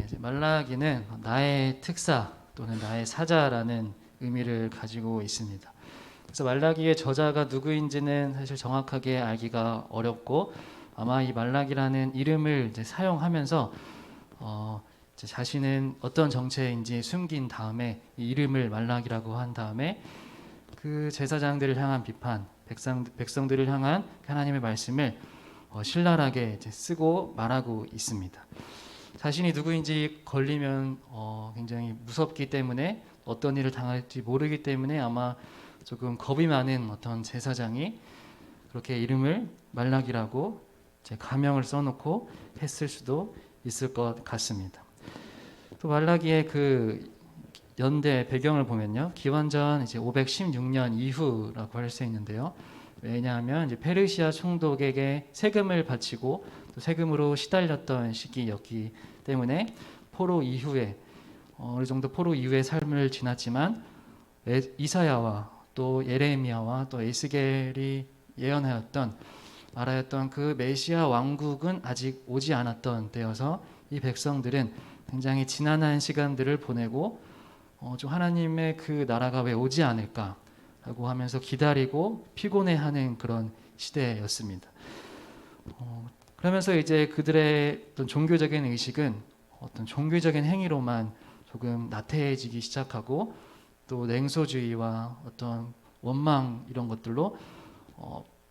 이제 말라기는 나의 특사 또는 나의 사자라는 의미를 가지고 있습니다. 그래서 말라기의 저자가 누구인지는 사실 정확하게 알기가 어렵고 아마 이 말라기라는 이름을 이제 사용하면서 이제 자신은 어떤 정체인지 숨긴 다음에 이 이름을 말라기라고 한 다음에 그 제사장들을 향한 비판, 백성들을 향한 하나님의 말씀을 신랄하게 이제 쓰고 말하고 있습니다. 자신이 누구인지 걸리면 굉장히 무섭기 때문에 어떤 일을 당할지 모르기 때문에 아마 조금 겁이 많은 어떤 제사장이 그렇게 이름을 말라기라고 이제 가명을 써놓고 했을 수도 있을 것 같습니다. 또 말라기의 그 연대 배경을 보면요, 기원전 이제 516년 이후라고 할 수 있는데요. 왜냐하면 이제 페르시아 총독에게 세금을 바치고 또 세금으로 시달렸던 시기였기 때문에 포로 이후에 어느 정도 포로 이후의 삶을 지났지만 이사야와 또 예레미야와 또 에스겔이 예언하였던 말하였던 그 메시아 왕국은 아직 오지 않았던 때여서 이 백성들은 굉장히 지난한 시간들을 보내고 좀 하나님의 그 나라가 왜 오지 않을까라고 하면서 기다리고 피곤해하는 그런 시대였습니다. 그러면서 이제 그들의 어떤 종교적인 의식은 어떤 종교적인 행위로만 조금 나태해지기 시작하고 또 냉소주의와 어떤 원망 이런 것들로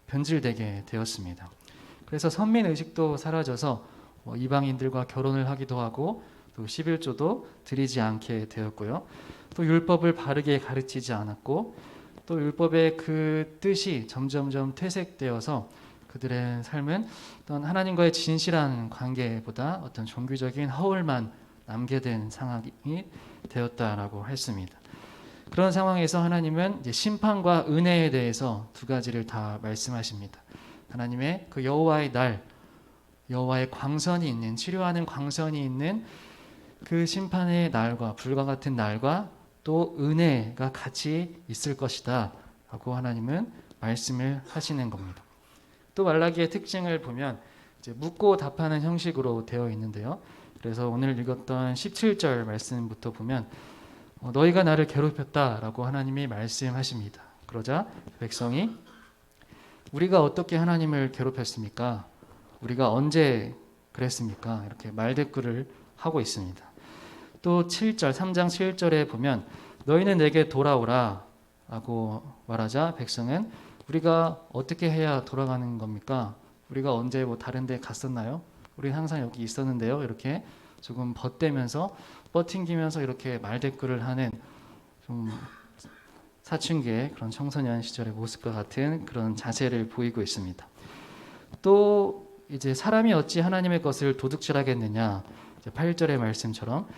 변질되게 되었습니다. 그래서 선민 의식도 사라져서 이방인들과 결혼을 하기도 하고 또 11조도 드리지 않게 되었고요. 또 율법을 바르게 가르치지 않았고 또 율법의 그 뜻이 점점점 퇴색되어서 그들의 삶은 어떤 하나님과의 진실한 관계보다 어떤 종교적인 허울만 남게 된 상황이 되었다라고 했습니다. 그런 상황에서 하나님은 이제 심판과 은혜에 대해서 두 가지를 다 말씀하십니다. 하나님의 그 여호와의 날, 여호와의 광선이 있는, 치료하는 광선이 있는 그 심판의 날과 불과 같은 날과 또 은혜가 같이 있을 것이다 라고 하나님은 말씀을 하시는 겁니다. 또 말라기의 특징을 보면 이제 묻고 답하는 형식으로 되어 있는데요. 그래서 오늘 읽었던 17절 말씀부터 보면 너희가 나를 괴롭혔다라고 하나님이 말씀하십니다. 그러자 백성이 우리가 어떻게 하나님을 괴롭혔습니까? 우리가 언제 그랬습니까? 이렇게 말대꾸를 하고 있습니다. 또 7절, 3장 7절에 보면 너희는 내게 돌아오라 라고 말하자 백성은 우리가 어떻게 해야 돌아가는 겁니까? 우리가 언제 뭐 다른 데 갔었나요? 우리 항상 여기 있었는데요. 이렇게 조금 벗대면서 버팅기면서 이렇게 말대꾸를 하는 좀 사춘기의 그런 청소년 시절의 모습과 같은 그런 자세를 보이고 있습니다. 또 이제 사람이 어찌 하나님의 것을 도둑질하겠느냐 8절의 말씀처럼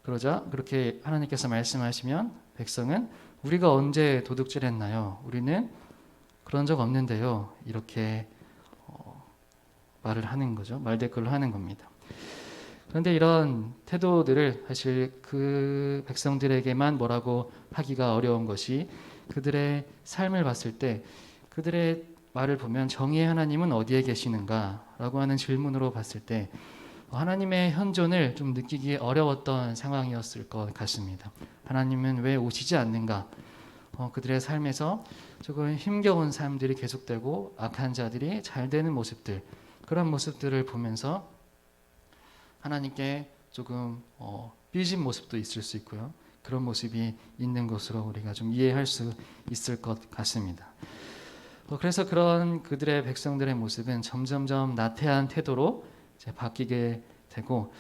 그러자 그렇게 하나님께서 말씀하시면 백성은 우리가 언제 도둑질했나요? 우리는 그런 적 없는데요. 이렇게 말을 하는 거죠. 말대꾸를 하는 겁니다. 그런데 이런 태도들을 사실 그 백성들에게만 뭐라고 하기가 어려운 것이 그들의 삶을 봤을 때 그들의 말을 보면 정의의 하나님은 어디에 계시는가 라고 하는 질문으로 봤을 때 하나님의 현존을 좀 느끼기 어려웠던 상황이었을 것 같습니다. 하나님은 왜 오시지 않는가? 그들의 삶에서 조금 힘겨운 삶들이 계속되고 악한 자들이 잘 되는 모습들 그런 모습들을 보면서 하나님께 조금 삐진 모습도 있을 수 있고요. 그런 모습이 있는 것으로 우리가 좀 이해할 수 있을 것 같습니다. 그래서 그런 그들의 백성들의 모습은 점점점 나태한 태도로 이제 바뀌게 되고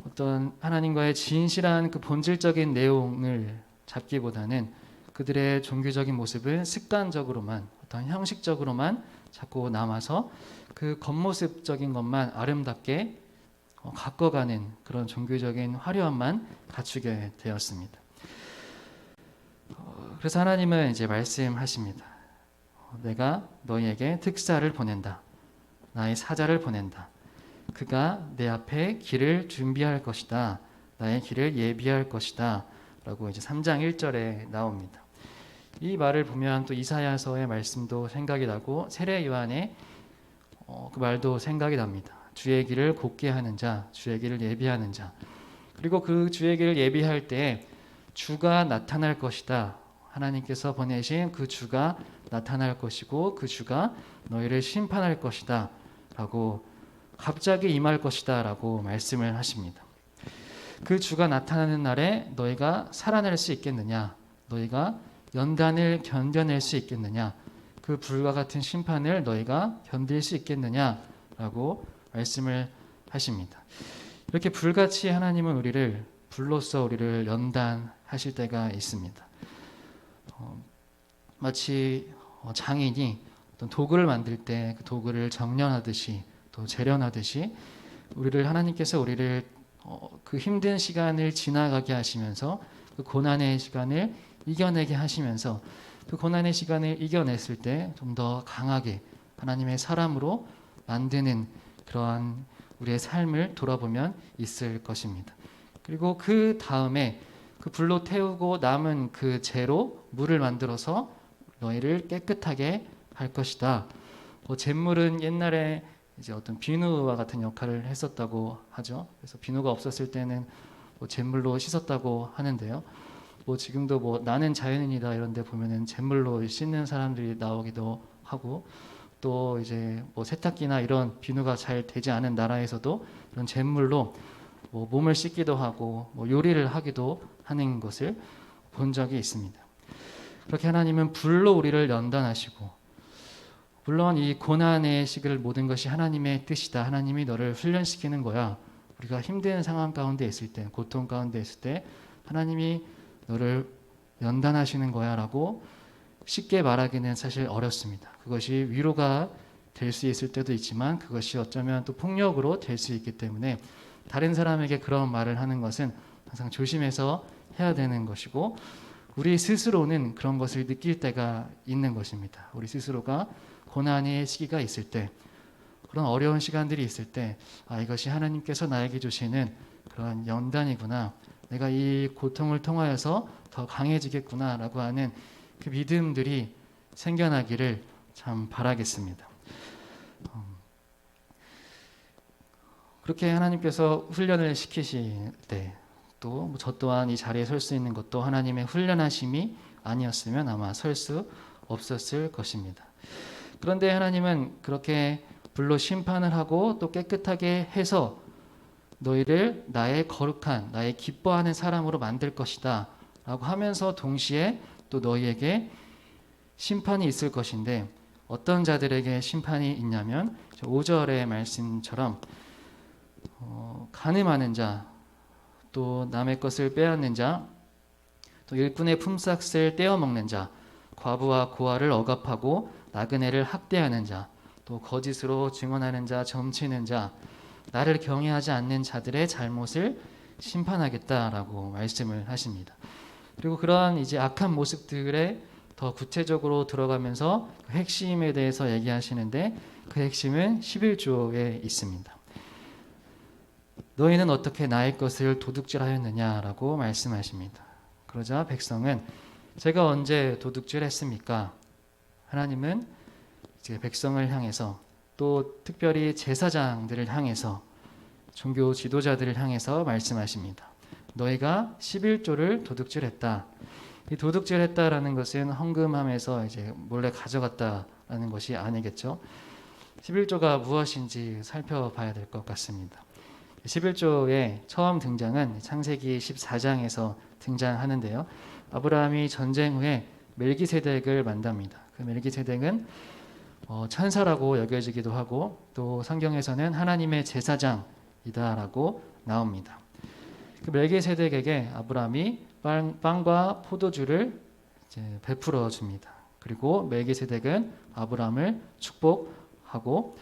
어떤 하나님과의 진실한 그 본질적인 내용을 잡기보다는 그들의 종교적인 모습을 습관적으로만 어떤 형식적으로만 자꾸 남아서 그 겉모습적인 것만 아름답게 가꿔가는 그런 종교적인 화려함만 갖추게 되었습니다. 그래서 하나님은 이제 말씀하십니다. 내가 너희에게 특사를 보낸다. 나의 사자를 보낸다. 그가 내 앞에 길을 준비할 것이다. 나의 길을 예비할 것이다. 라고 이제 3장 1절에 나옵니다. 이 말을 보면 또 이사야서의 말씀도 생각이 나고 세례 요한의 그 말도 생각이 납니다. 주의 길을 곧게 하는 자, 주의 길을 예비하는 자. 그리고 그 주의 길을 예비할 때 주가 나타날 것이다. 하나님께서 보내신 그 주가 나타날 것이고 그 주가 너희를 심판할 것이다 라고, 갑자기 임할 것이다 라고 말씀을 하십니다. 그 주가 나타나는 날에 너희가 살아날 수 있겠느냐, 너희가 연단을 견뎌낼 수 있겠느냐, 그 불과 같은 심판을 너희가 견딜 수 있겠느냐 라고 말씀을 하십니다. 이렇게 불같이 하나님은 우리를, 불로써 우리를 연단하실 때가 있습니다. 마치 장인이 어떤 도구를 만들 때 그 도구를 정련하듯이, 또 재련하듯이 하나님께서 우리를 그 힘든 시간을 지나가게 하시면서, 그 고난의 시간을 이겨내게 하시면서, 그 고난의 시간을 이겨냈을 때 좀 더 강하게 하나님의 사람으로 만드는 그러한 우리의 삶을 돌아보면 있을 것입니다. 그리고 그 다음에 그 불로 태우고 남은 그 재로 물을 만들어서 너희를 깨끗하게 할 것이다. 잿물은 옛날에 이제 어떤 비누와 같은 역할을 했었다고 하죠. 그래서 비누가 없었을 때는 잿물로 씻었다고 하는데요. 지금도 나는 자연인이다 이런 데 보면은 잿물로 씻는 사람들이 나오기도 하고, 또 이제 세탁기나 이런 비누가 잘 되지 않은 나라에서도 이런 잿물로 몸을 씻기도 하고 요리를 하기도 하는 것을 본 적이 있습니다. 그렇게 하나님은 불로 우리를 연단하시고, 물론 이 고난의 시기를 모든 것이 하나님의 뜻이다, 하나님이 너를 훈련시키는 거야, 우리가 힘든 상황 가운데 있을 때, 고통 가운데 있을 때 하나님이 너를 연단하시는 거야 라고 쉽게 말하기는 사실 어렵습니다. 그것이 위로가 될 수 있을 때도 있지만 그것이 어쩌면 또 폭력으로 될 수 있기 때문에 다른 사람에게 그런 말을 하는 것은 항상 조심해서 해야 되는 것이고, 우리 스스로는 그런 것을 느낄 때가 있는 것입니다. 우리 스스로가 고난의 시기가 있을 때, 그런 어려운 시간들이 있을 때, 이것이 하나님께서 나에게 주시는 그런 연단이구나, 내가 이 고통을 통하여서 더 강해지겠구나 라고 하는 그 믿음들이 생겨나기를 참 바라겠습니다. 그렇게 하나님께서 훈련을 시키실 때, 또 저 또한 이 자리에 설 수 있는 것도 하나님의 훈련하심이 아니었으면 아마 설 수 없었을 것입니다. 그런데 하나님은 그렇게 불로 심판을 하고 또 깨끗하게 해서 너희를 나의 거룩한, 나의 기뻐하는 사람으로 만들 것이다 라고 하면서 동시에 또 너희에게 심판이 있을 것인데, 어떤 자들에게 심판이 있냐면 5절의 말씀처럼 간음하는 자, 또 남의 것을 빼앗는 자, 또 일꾼의 품삯을 떼어먹는 자, 과부와 고아를 억압하고 나그네를 학대하는 자, 또 거짓으로 증언하는 자, 점치는 자, 나를 경외하지 않는 자들의 잘못을 심판하겠다라고 말씀을 하십니다. 그리고 그러한 이제 악한 모습들에 더 구체적으로 들어가면서 그 핵심에 대해서 얘기하시는데, 그 핵심은 11조에 있습니다. 너희는 어떻게 나의 것을 도둑질하였느냐라고 말씀하십니다. 그러자 백성은 제가 언제 도둑질했습니까? 하나님은 이제 백성을 향해서, 또 특별히 제사장들을 향해서, 종교 지도자들을 향해서 말씀하십니다. 너희가 11조를 도둑질했다. 이 도둑질했다라는 것은 헌금함에서 이제 몰래 가져갔다라는 것이 아니겠죠. 11조가 무엇인지 살펴봐야 될 것 같습니다. 11조의 처음 등장은 창세기 14장에서 등장하는데요. 아브라함이 전쟁 후에 멜기세덱을 만납니다. 그 멜기세덱은 천사라고 여겨지기도 하고, 또 성경에서는 하나님의 제사장이다라고 나옵니다. 그 멜기세덱에게 아브라함이 빵과 포도주를 이제 베풀어 줍니다. 그리고 멜기세덱은 아브라함을 축복하고,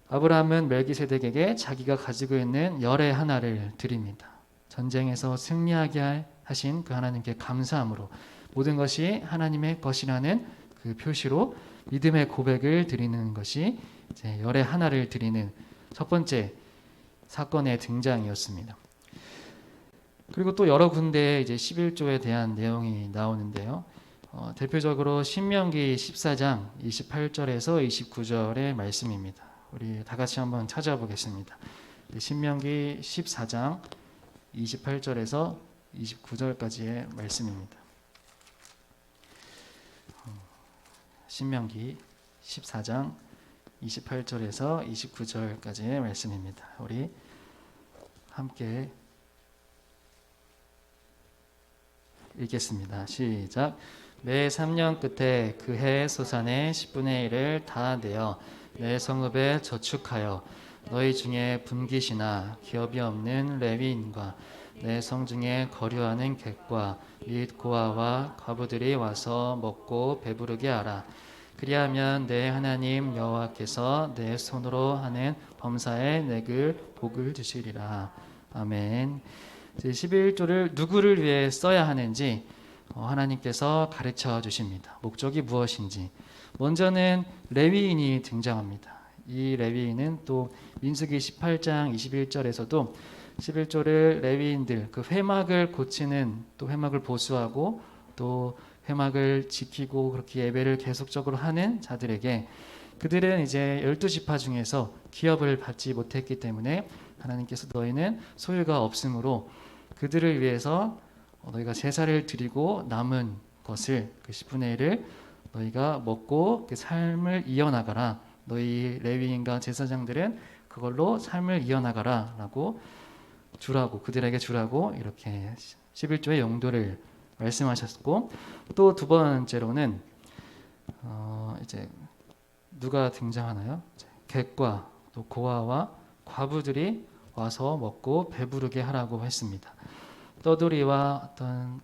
아브라함은 멜기세덱에게 자기가 가지고 있는 열의 하나를 드립니다. 전쟁에서 승리하게 하신 그 하나님께 감사함으로, 모든 것이 하나님의 것이라는 그 표시로 믿음의 고백을 드리는 것이 이제 열의 하나를 드리는 첫 번째 사건의 등장이었습니다. 그리고 또 여러 군데에 이제 11조에 대한 내용이 나오는데요. 대표적으로 신명기 14장 28절에서 29절의 말씀입니다. 우리 다 같이 한번 찾아보겠습니다. 신명기 14장 28절에서 29절까지의 말씀입니다. 신명기 14장 28절에서 29절까지의 말씀입니다. 우리 함께 읽겠습니다. 시작. 매 3년 끝에 그 해 소산의 10분의 1을 다 내어 내 성읍에 저축하여 너희 중에 분깃이나 기업이 없는 레위인과 내 성 중에 거류하는 객과 및 고아와 과부들이 와서 먹고 배부르게 하라. 그리하면 내 하나님 여호와께서 내 손으로 하는 범사에 내게 복을 주시리라. 아멘. 11조를 누구를 위해 써야 하는지 하나님께서 가르쳐 주십니다. 목적이 무엇인지. 먼저는 레위인이 등장합니다. 이 레위인은 또 민수기 18장 21절에서도 11조를 레위인들, 그 회막을 고치는, 또 회막을 보수하고 또 회막을 지키고 그렇게 예배를 계속적으로 하는 자들에게, 그들은 이제 12지파 중에서 기업을 받지 못했기 때문에 하나님께서 너희는 소유가 없으므로 그들을 위해서 너희가 제사를 드리고 남은 것을 그 10분의 1을 너희가 먹고 그 삶을 이어나가라. 너희 레위인과 제사장들은 그걸로 삶을 이어나가라 라고 주라고, 그들에게 주라고 이렇게 11조의 용도를 말씀하셨고, 또 두 번째로는 이제 누가 등장하나요? 객과 또 고아와 과부들이 와서 먹고 배부르게 하라고 했습니다. 떠돌이와 어떤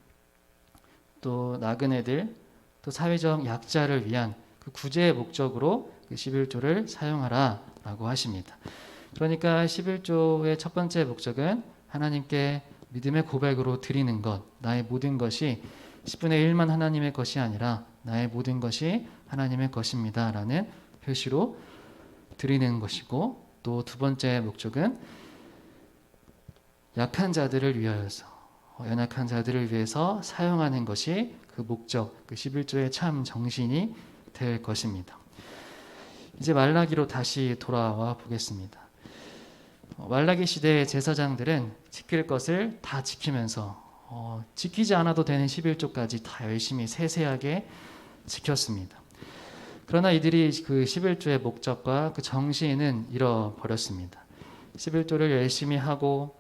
또 나그네들, 또 사회적 약자를 위한 그 구제의 목적으로 그 11조를 사용하라라고 하십니다. 그러니까 11조의 첫 번째 목적은 하나님께 믿음의 고백으로 드리는 것, 나의 모든 것이 10분의 1만 하나님의 것이 아니라 나의 모든 것이 하나님의 것입니다 라는 표시로 드리는 것이고, 또 두 번째 목적은 약한 자들을 위하여서, 연약한 자들을 위해서 사용하는 것이 그 목적, 그 11조의 참 정신이 될 것입니다. 이제 말라기로 다시 돌아와 보겠습니다. 말라기 시대의 제사장들은 지킬 것을 다 지키면서 지키지 않아도 되는 11조까지 다 열심히 세세하게 지켰습니다. 그러나 이들이 그 11조의 목적과 그 정신은 잃어버렸습니다. 11조를 열심히 하고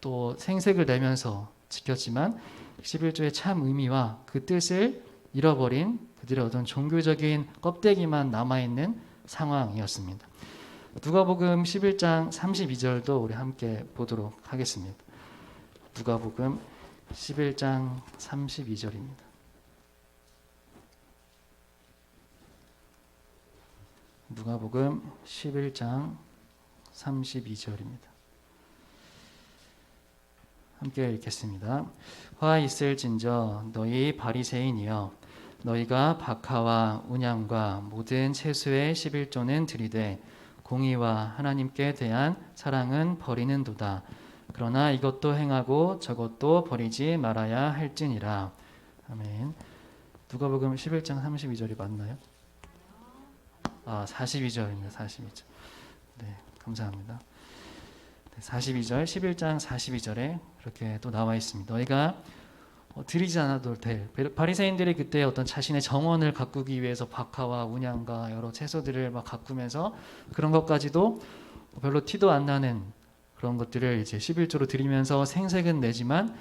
또 생색을 내면서 지켰지만 11조의 참 의미와 그 뜻을 잃어버린 그들의 어떤 종교적인 껍데기만 남아있는 상황이었습니다. 누가복음 11장 32절도 우리 함께 보도록 하겠습니다. 누가복음 11장 32절입니다. 누가복음 11장 32절입니다. 함께 읽겠습니다. 화 있을진저 너희 바리새인이여, 너희가 박하와 운양과 모든 채소의 11조는 드리되 공의와 하나님께 대한 사랑은 버리는도다. 그러나 이것도 행하고 저것도 버리지 말아야 할지니라. 아멘. 누가복음 11장 32절이 맞나요? 42절입니다. 42절. 네, 감사합니다. 42절, 11장 42절에 그렇게 또 나와 있습니다. 너희가 드리지 않아도 될, 바리새인들이 그때 어떤 자신의 정원을 가꾸기 위해서 박하와 운양과 여러 채소들을 막 가꾸면서 그런 것까지도 별로 티도 안 나는 그런 것들을 이제 11조로 드리면서 생색은 내지만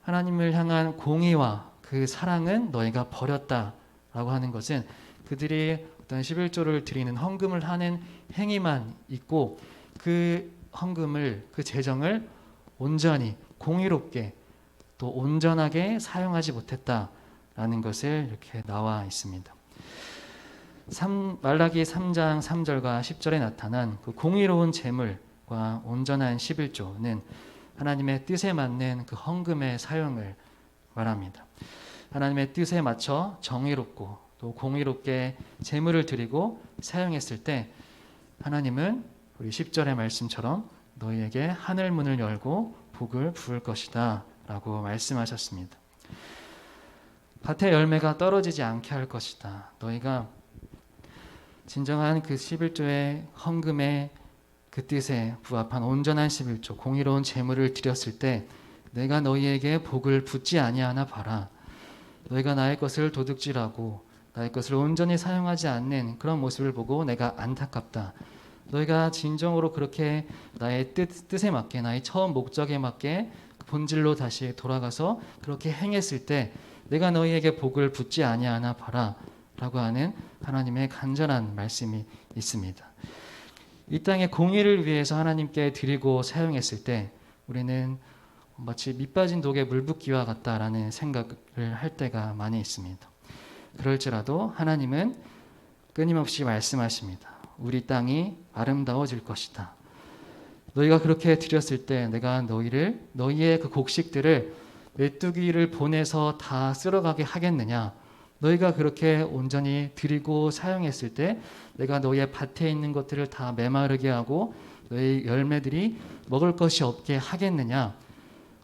하나님을 향한 공의와 그 사랑은 너희가 버렸다라고 하는 것은 그들이 어떤 11조를 드리는 헌금을 하는 행위만 있고 그 헌금을, 그 재정을 온전히 공의롭게 또 온전하게 사용하지 못했다라는 것을 이렇게 나와 있습니다. 말라기 3장 3절과 10절에 나타난 그 공의로운 재물과 온전한 11조는 하나님의 뜻에 맞는 그 헌금의 사용을 말합니다. 하나님의 뜻에 맞춰 정의롭고 또 공의롭게 재물을 드리고 사용했을 때 하나님은 우리 10절의 말씀처럼 너희에게 하늘 문을 열고 복을 부을 것이다 라고 말씀하셨습니다. 밭에 열매가 떨어지지 않게 할 것이다. 너희가 진정한 그 11조의 헌금의 그 뜻에 부합한 온전한 11조 공의로운 제물을 드렸을 때 내가 너희에게 복을 붓지 아니하나 봐라. 너희가 나의 것을 도둑질하고 나의 것을 온전히 사용하지 않는 그런 모습을 보고 내가 안타깝다. 너희가 진정으로 그렇게 나의 뜻에 맞게 나의 처음 목적에 맞게 그 본질로 다시 돌아가서 그렇게 행했을 때 내가 너희에게 복을 붓지 아니하나 봐라 라고 하는 하나님의 간절한 말씀이 있습니다. 이 땅의 공의를 위해서 하나님께 드리고 사용했을 때 우리는 마치 밑 빠진 독에 물 붓기와 같다라는 생각을 할 때가 많이 있습니다. 그럴지라도 하나님은 끊임없이 말씀하십니다. 우리 땅이 아름다워질 것이다. 너희가 그렇게 드렸을 때 내가 너희의 그 곡식들을 메뚜기를 보내서 다 쓸어가게 하겠느냐? 너희가 그렇게 온전히 드리고 사용했을 때 내가 너희의 밭에 있는 것들을 다 메마르게 하고 너희 열매들이 먹을 것이 없게 하겠느냐?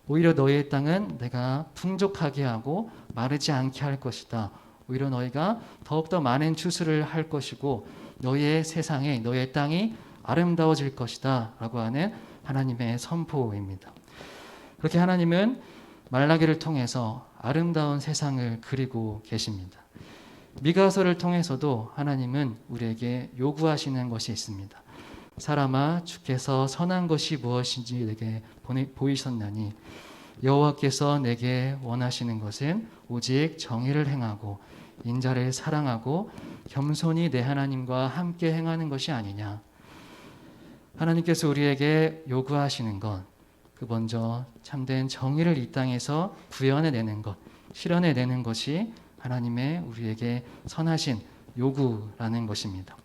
오히려 너희의 땅은 내가 풍족하게 하고 마르지 않게 할 것이다. 오히려 너희가 더욱더 많은 추수를 할 것이고 너희의 세상에 너희의 땅이 아름다워질 것이다 라고 하는 하나님의 선포입니다. 그렇게 하나님은 말라기를 통해서 아름다운 세상을 그리고 계십니다. 미가서를 통해서도 하나님은 우리에게 요구하시는 것이 있습니다. 사람아 주께서 선한 것이 무엇인지 내게 보이셨나니 여호와께서 내게 원하시는 것은 오직 정의를 행하고 인자를 사랑하고 겸손히 내 하나님과 함께 행하는 것이 아니냐. 하나님께서 우리에게 요구하시는 것, 그 먼저 참된 정의를 이 땅에서 구현해내는 것, 실현해내는 것이 하나님의 우리에게 선하신 요구라는 것입니다.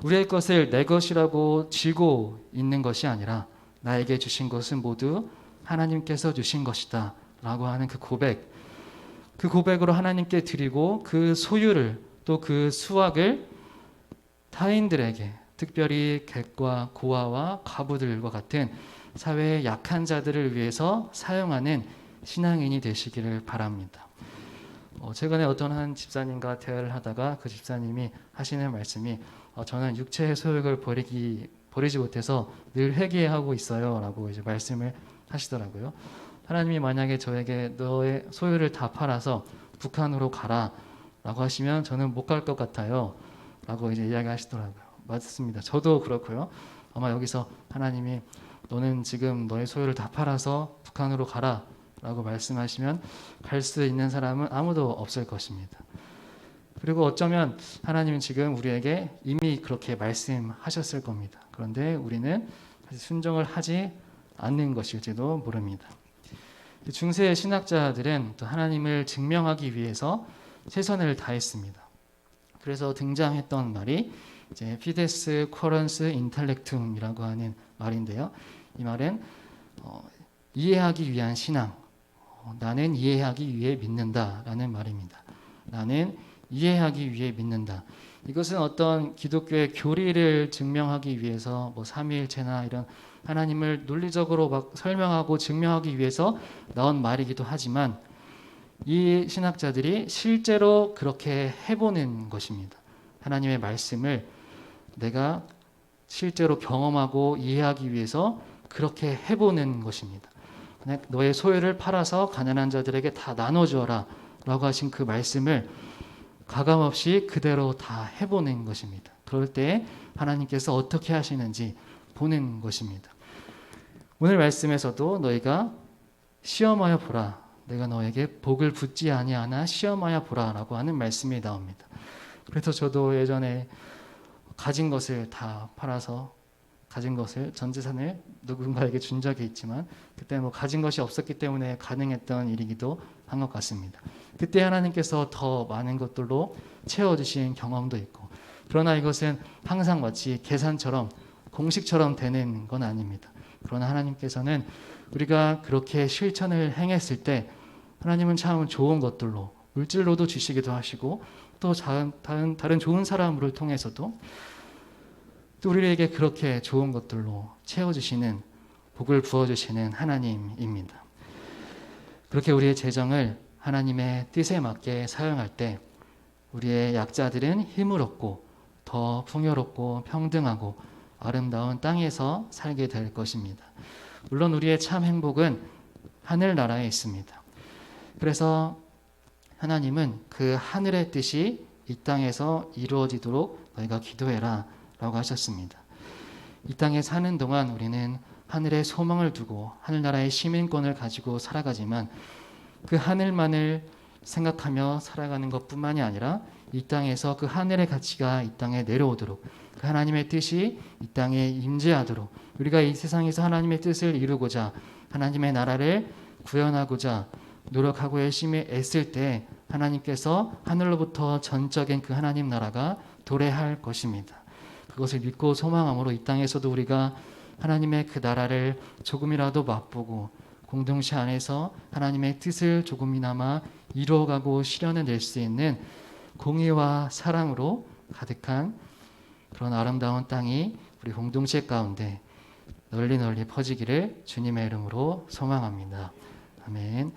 우리의 것을 내 것이라고 쥐고 있는 것이 아니라 나에게 주신 것은 모두 하나님께서 주신 것이다 라고 하는 그 고백, 그 고백으로 하나님께 드리고 그 소유를 또 그 수확을 타인들에게 특별히 객과 고아와 과부들과 같은 사회의 약한 자들을 위해서 사용하는 신앙인이 되시기를 바랍니다. 최근에 어떤 한 집사님과 대화를 하다가 그 집사님이 하시는 말씀이 저는 육체의 소욕을 버리지 못해서 늘 회개하고 있어요 라고 이제 말씀을 하시더라고요. 하나님이 만약에 저에게 너의 소유를 다 팔아서 북한으로 가라 라고 하시면 저는 못 갈 것 같아요 라고 이제 이야기하시더라고요. 맞습니다. 저도 그렇고요. 아마 여기서 하나님이 너는 지금 너의 소유를 다 팔아서 북한으로 가라 라고 말씀하시면 갈 수 있는 사람은 아무도 없을 것입니다. 그리고 어쩌면 하나님은 지금 우리에게 이미 그렇게 말씀하셨을 겁니다. 그런데 우리는 순종을 하지 않는 것일지도 모릅니다. 중세 신학자들은 또 하나님을 증명하기 위해서 최선을 다했습니다. 그래서 등장했던 말이 이제 피데스 쿼런스 인텔렉툼이라고 하는 말인데요. 이 말은 이해하기 위한 신앙, 나는 이해하기 위해 믿는다라는 말입니다. 나는 이해하기 위해 믿는다. 이것은 어떤 기독교의 교리를 증명하기 위해서 뭐 삼위일체나 이런 하나님을 논리적으로 막 설명하고 증명하기 위해서 나온 말이기도 하지만 이 신학자들이 실제로 그렇게 해보는 것입니다. 하나님의 말씀을 내가 실제로 경험하고 이해하기 위해서 그렇게 해보는 것입니다. 너의 소유를 팔아서 가난한 자들에게 다 나눠주어라 라고 하신 그 말씀을 가감없이 그대로 다 해보는 것입니다. 그럴 때 하나님께서 어떻게 하시는지 보는 것입니다. 오늘 말씀에서도 너희가 시험하여 보라. 내가 너에게 복을 붓지 아니하나 시험하여 보라 라고 하는 말씀이 나옵니다. 그래서 저도 예전에 가진 것을 다 팔아서 가진 것을 전 재산을 누군가에게 준 적이 있지만 그때 뭐 가진 것이 없었기 때문에 가능했던 일이기도 한 것 같습니다. 그때 하나님께서 더 많은 것들로 채워주신 경험도 있고 그러나 이것은 항상 마치 계산처럼 공식처럼 되는 건 아닙니다. 그러나 하나님께서는 우리가 그렇게 실천을 행했을 때 하나님은 참 좋은 것들로 물질로도 주시기도 하시고 또 다른 좋은 사람을 통해서도 또 우리에게 그렇게 좋은 것들로 채워주시는 복을 부어주시는 하나님입니다. 그렇게 우리의 재정을 하나님의 뜻에 맞게 사용할 때 우리의 약자들은 힘을 얻고 더 풍요롭고 평등하고 아름다운 땅에서 살게 될 것입니다. 물론 우리의 참 행복은 하늘나라에 있습니다. 그래서 하나님은 그 하늘의 뜻이 이 땅에서 이루어지도록 너희가 기도해라 라고 하셨습니다. 이 땅에 사는 동안 우리는 하늘에 소망을 두고 하늘나라의 시민권을 가지고 살아가지만 그 하늘만을 생각하며 살아가는 것뿐만이 아니라 이 땅에서 그 하늘의 가치가 이 땅에 내려오도록 그 하나님의 뜻이 이 땅에 임재하도록 우리가 이 세상에서 하나님의 뜻을 이루고자 하나님의 나라를 구현하고자 노력하고 열심히 애쓸 때 하나님께서 하늘로부터 전적인 그 하나님 나라가 도래할 것입니다. 그것을 믿고 소망함으로 이 땅에서도 우리가 하나님의 그 나라를 조금이라도 맛보고 공동체 안에서 하나님의 뜻을 조금이나마 이루어가고 실현해낼 수 있는 공의와 사랑으로 가득한 그런 아름다운 땅이 우리 공동체 가운데 널리 널리 퍼지기를 주님의 이름으로 소망합니다. 아멘.